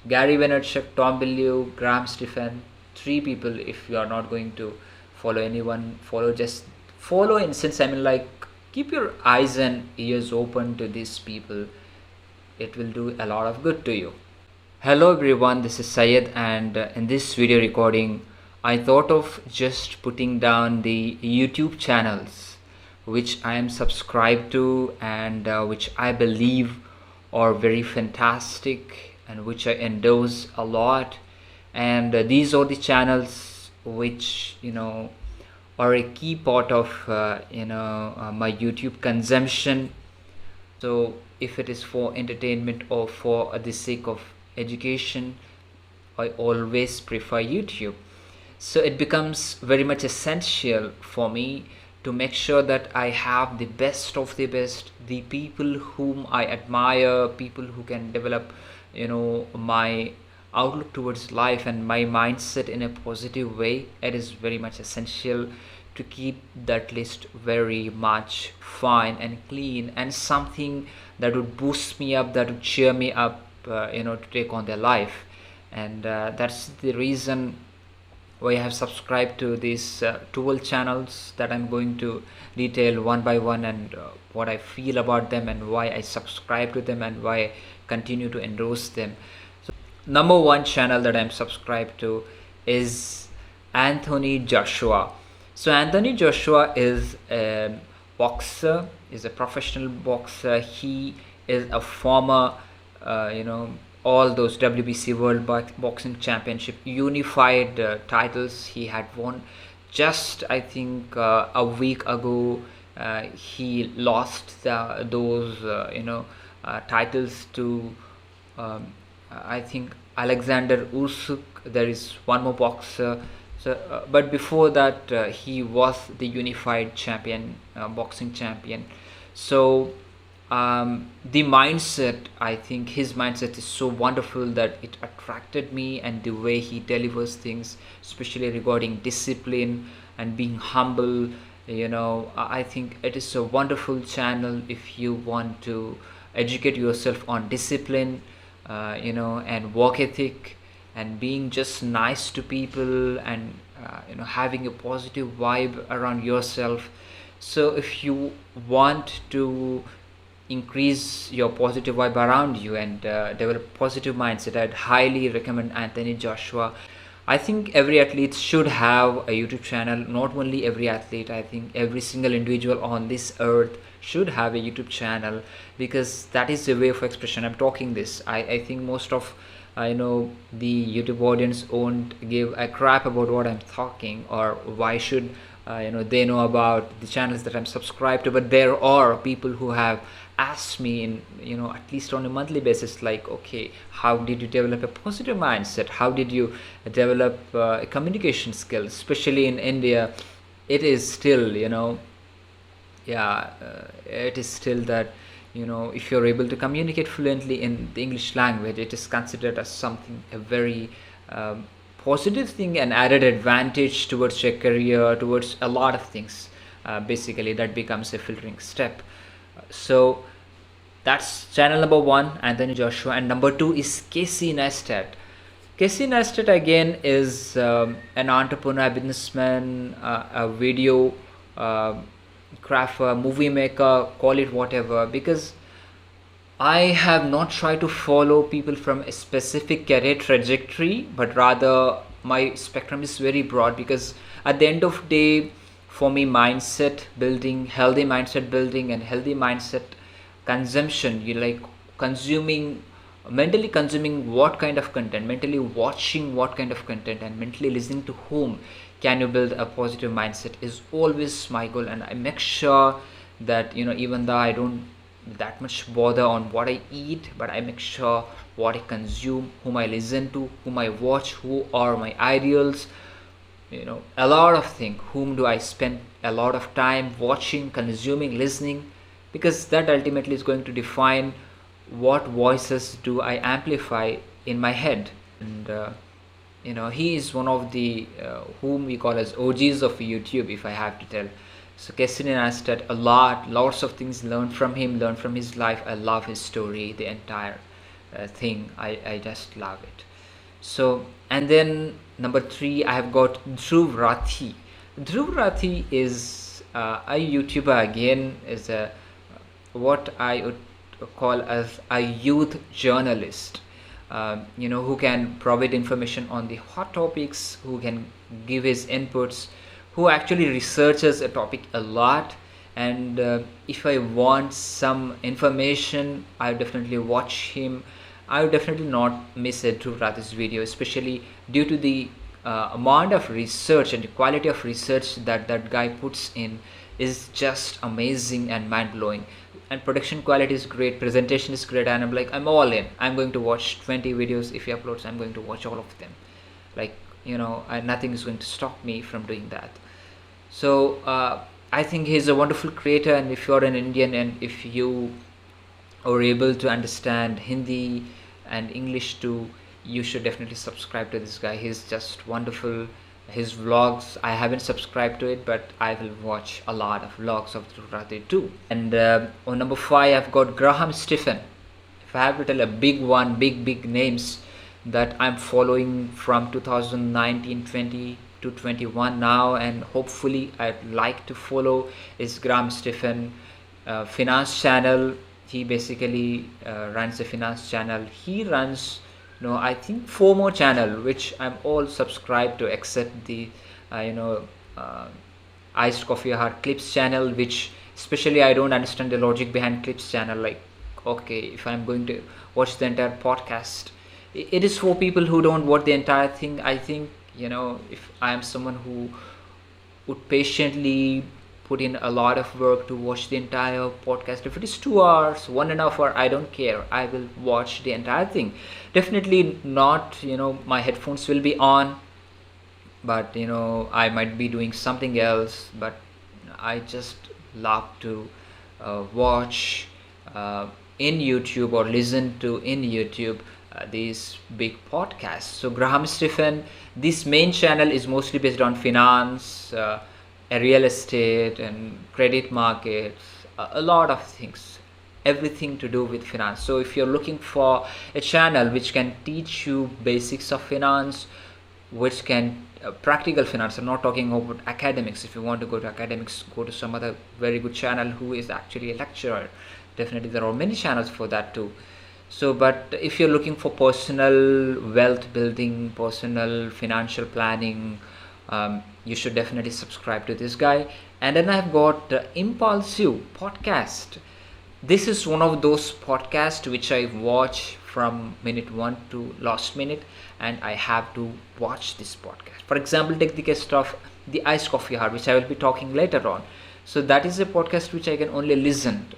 Gary Vaynerchuk, Tom Bilyeu, Graham Stephan, three people. If you are not going to follow anyone, just follow in sense, I mean, like, keep your eyes and ears open to these people. It will do a lot of good to you. Hello everyone, this is Syed, and in this video recording I thought of just putting down the YouTube channels which I am subscribed to and which I believe are very fantastic and which I endorse a lot. And these are the channels which are a key part of my YouTube consumption. So if it is for entertainment or for the sake of education, I always prefer YouTube. So it becomes very much essential for me to make sure that I have the best of the best, the people whom I admire, people who can develop my outlook towards life and my mindset in a positive way. It is very much essential to keep that list very much fine and clean, and something that would boost me up, that would cheer me up, to take on their life. And that's the reason why I have subscribed to these 12 channels that I'm going to detail one by one, and what I feel about them and why I subscribe to them and why I continue to endorse them. So, number one channel that I'm subscribed to is Anthony Joshua. So Anthony Joshua is a boxer, is a professional boxer. He is a former, all those WBC World Boxing Championship unified titles he had won. Just I think a week ago, he lost those titles to I think Alexander Usyk. There is one more boxer. So, but before that, he was the unified champion, boxing champion. So the mindset, I think his mindset is so wonderful that it attracted me, and the way he delivers things, especially regarding discipline and being humble. I think it is a wonderful channel if you want to educate yourself on discipline, and work ethic, and being just nice to people, and having a positive vibe around yourself. So if you want to increase your positive vibe around you and develop positive mindset, I'd highly recommend Anthony Joshua. I think every athlete should have a YouTube channel. Not only every athlete, I think every single individual on this earth should have a YouTube channel, because that is a way of expression. I'm talking this. I think most of the YouTube audience won't give a crap about what I'm talking, or why should they know about the channels that I'm subscribed to. But there are people who have asked me in at least on a monthly basis, like, okay, how did you develop a positive mindset, how did you develop communication skills, especially in India. It is still it is still that if you're able to communicate fluently in the English language, it is considered as something a very positive thing, and added advantage towards your career, towards a lot of things. Basically that becomes a filtering step. So that's channel number one, Anthony Joshua. And number two is Casey Neistat. Casey Neistat again is an entrepreneur, businessman, a video crafter, movie maker, call it whatever, because I have not tried to follow people from a specific career trajectory, but rather my spectrum is very broad, because at the end of the day, for me, mindset building, healthy mindset building, and healthy mindset consumption, you like mentally consuming what kind of content, mentally watching what kind of content, and mentally listening to whom can you build a positive mindset, is always my goal. And I make sure that even though I don't that much bother on what I eat, but I make sure what I consume, whom I listen to, whom I watch, who are my ideals, a lot of things. Whom do I spend a lot of time watching, consuming, listening, because that ultimately is going to define what voices do I amplify in my head. And he is one of the whom we call as OGs of YouTube, if I have to tell. So Casey Neistat, lots of things learned from him, learned from his life. I love his story, the entire thing. I just love it. So, and then number 3, I have got Dhruv Rathi. Dhruv Rathi is a YouTuber again, is a what I would call as a youth journalist. Who can provide information on the hot topics, who can give his inputs, who actually researches a topic a lot. And if I want some information, I definitely watch him. I would definitely not miss a Dhruv Rathi's video, especially due to the amount of research and the quality of research that that guy puts in is just amazing and mind-blowing. And production quality is great, presentation is great, and I'm like, I'm all in. I'm going to watch 20 videos. If he uploads, I'm going to watch all of them. Like, nothing is going to stop me from doing that. So I think he's a wonderful creator, and if you're an Indian and if you are able to understand Hindi and English too, you should definitely subscribe to this guy. He's just wonderful. His vlogs, I haven't subscribed to it, but I will watch a lot of vlogs of Dhruv Rathi too. And on number 5, I've got Graham Stephan. If I have to tell a big one, big names that I'm following from 2019, 20 to 21 now, and hopefully I'd like to follow, is Graham Stephan. Finance channel, he basically runs a finance channel. He runs I think 4 more channel which I'm all subscribed to, except the Iced Coffee Hour Clips channel, which especially I don't understand the logic behind Clips channel. Like, okay, if I'm going to watch the entire podcast, it is for people who don't watch the entire thing. I think if I am someone who would patiently put in a lot of work to watch the entire podcast, if it is 2 hours, 1.5 hours, I don't care, I will watch the entire thing. Definitely not, my headphones will be on, but I might be doing something else, but I just love to watch in YouTube or listen to in YouTube these big podcasts. So Graham Stephan, this main channel is mostly based on finance, real estate and credit markets, a lot of things, everything to do with finance. So if you're looking for a channel which can teach you basics of finance, which can practical finance, I'm not talking about academics. If you want to go to academics, go to some other very good channel who is actually a lecturer. Definitely there are many channels for that too. So but if you're looking for personal wealth building, personal financial planning, you should definitely subscribe to this guy. And then I've got Impulsive podcast. This is one of those podcasts which I watch from minute 1 to last minute, and I have to watch this podcast. For example, take the case of the Iced Coffee Hour, which I will be talking later on. So that is a podcast which I can only listen to,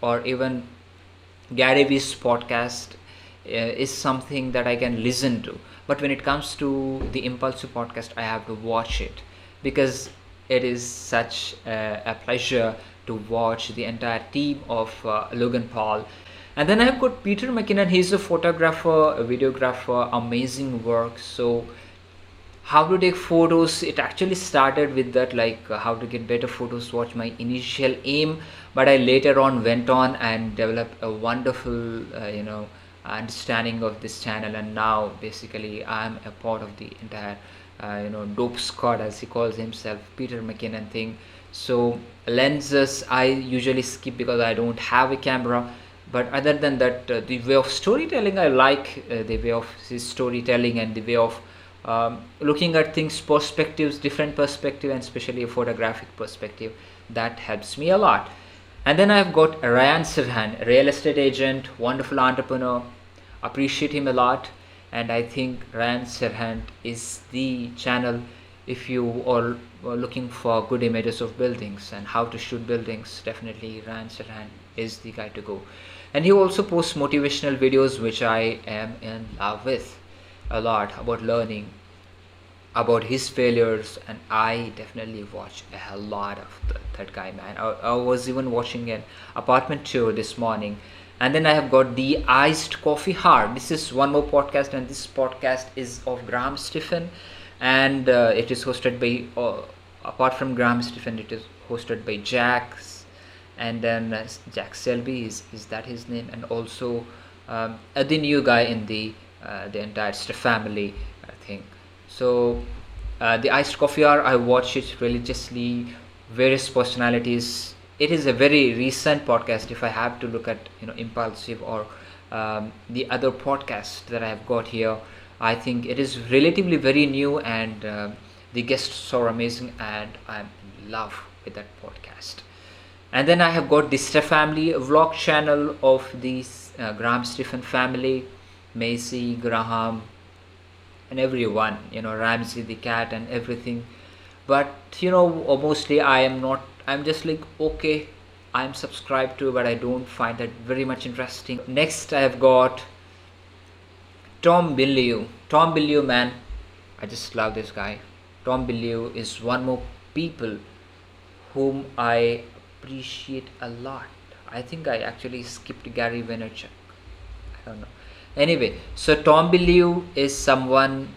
or even Gary Vee's podcast is something that I can listen to. But when it comes to the Impulsive podcast, I have to watch it, because it is such a pleasure to watch the entire team of Logan Paul. And then I've got Peter McKinnon. He's a photographer, a videographer, amazing work. So how to take photos, it actually started with that, like how to get better photos was my initial aim, but I later on went on and developed a wonderful understanding of this channel, and now basically I'm a part of the entire dope squad, as he calls himself, Peter McKinnon thing. So lenses I usually skip because I don't have a camera, but other than that, the way of storytelling, I like the way of his storytelling and the way of looking at things, perspectives, different perspective, and especially a photographic perspective. That helps me a lot. And then I've got Ryan Sirhan, real estate agent, wonderful entrepreneur. Appreciate him a lot, and I think Ryan Sirhan is the channel if you are looking for good images of buildings and how to shoot buildings. Definitely Ryan Sirhan is the guy to go. And he also posts motivational videos, which I am in love with a lot, about learning about his failures, and I definitely watch a lot of that guy, man. I was even watching an apartment tour this morning. And then I have got the Iced Coffee Hour. This is one more podcast, and this podcast is of Graham Stephan, and it is hosted by apart from Graham Stephan, it is hosted by Jax, and then Jack Selby, is that his name, and also the new guy in the entire family, I think. So the iced coffee hour, I watch it religiously. Various personalities. It is a very recent podcast. If I have to look at Impulsive or the other podcast that I have got here, I think it is relatively very new, and the guests are amazing, and I'm in love with that podcast. And then I have got the Steph family vlog channel of the Graham Stephen family, Macy, Graham, and everyone, Ramsey the cat and everything. But mostly I'm just like, okay, I'm subscribed to, but I don't find that very much interesting. Next I have got Tom Bilyeu, man, I just love this guy. Tom Bilyeu is one more people whom I appreciate a lot. I think I actually skipped Gary Vaynerchuk. I don't know. Anyway, so Tom Bilyeu is someone,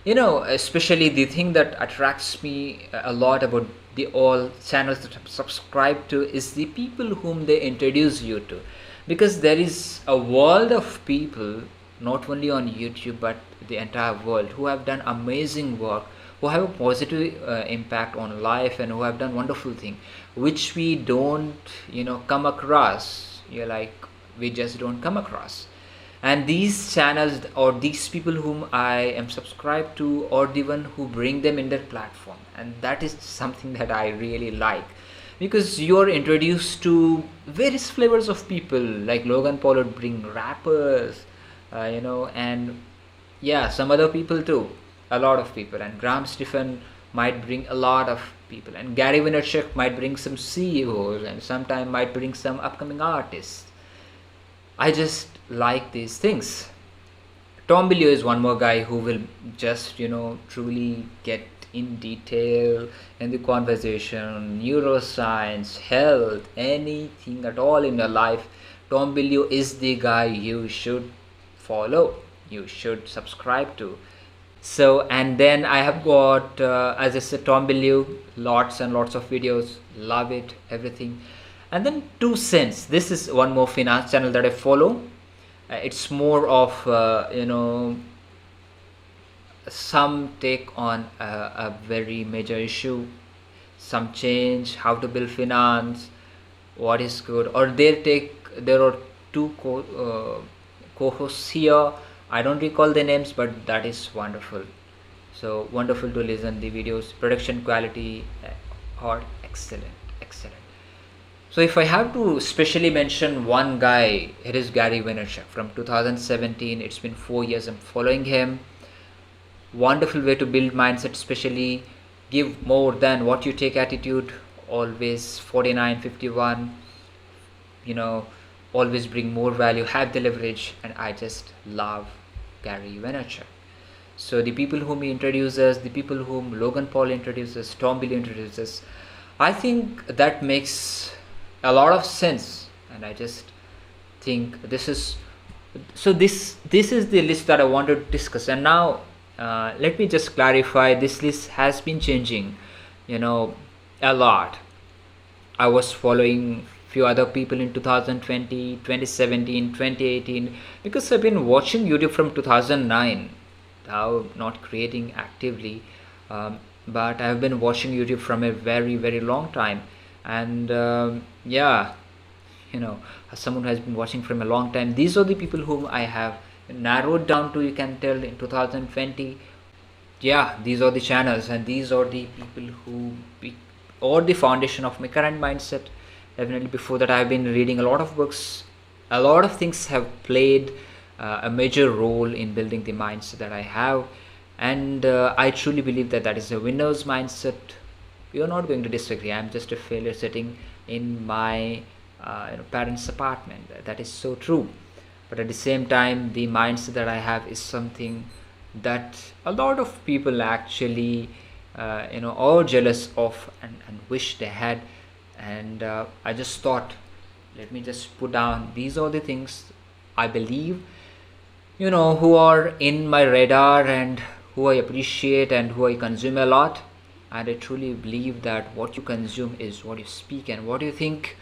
especially the thing that attracts me a lot about the all channels that I'm subscribed to is the people whom they introduce you to, because there is a world of people, not only on YouTube but the entire world, who have done amazing work, who have a positive impact on life, and who have done wonderful thing, which we don't come across. We just don't come across. And these channels or these people whom I am subscribed to are the one who bring them in their platform, and that is something that I really like, because you're introduced to various flavors of people. Like Logan Paul would bring rappers, and yeah, some other people too, a lot of people. And Graham Stephen might bring a lot of people, and Gary Vaynerchuk might bring some CEOs, and sometime might bring some upcoming artists. I just like these things. Tom Bilyeu is one more guy who will just truly get in detail in the conversation, neuroscience, health, anything at all in your life. Tom Bilyeu is the guy you should follow, you should subscribe to. So, and then I have got, as I said, Tom Bilyeu, lots and lots of videos, love it, everything. And then 2 Cents, this is one more finance channel that I follow. It's more of some take on a very major issue, some change, how to build finance, what is good, or there are two co-hosts here. I don't recall the names, but that is wonderful. So wonderful to listen. The videos production quality are excellent. So if I have to specially mention one guy, it is Gary Vaynerchuk. From 2017, it's been 4 years I'm following him. Wonderful way to build mindset, especially give more than what you take attitude, always 49-51, always bring more value, have the leverage, and I just love Gary Vaynerchuk. So the people whom he introduces, the people whom Logan Paul introduces, Tom Bilyeu introduces, I think that makes a lot of sense, and I just think this is the list that I wanted to discuss. And now let me just clarify, this list has been changing a lot. I was following few other people in 2020, 2017, 2018, because I've been watching YouTube from 2009, now not creating actively, but I've been watching YouTube from a very, very long time. And as someone who has been watching from a long time, these are the people whom I have narrowed down to, you can tell, in 2020. These are the channels, and these are the people who are the foundation of my current mindset. Definitely before that, I've been reading a lot of books. A lot of things have played a major role in building the mindset that I have, and I truly believe that is a winner's mindset. You're not going to disagree. I'm just a failure sitting in my parents' apartment. That is so true. But at the same time, the mindset that I have is something that a lot of people actually are jealous of and wish they had. And I just thought, let me just put down, these are the things I believe, who are in my radar, and who I appreciate, and who I consume a lot. And I truly believe that what you consume is what you speak, and what you think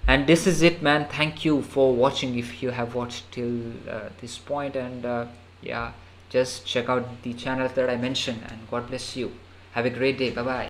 And this is it, man. Thank you for watching if you have watched till this point. And yeah, just check out the channels that I mentioned, and God bless you. Have a great day. Bye bye.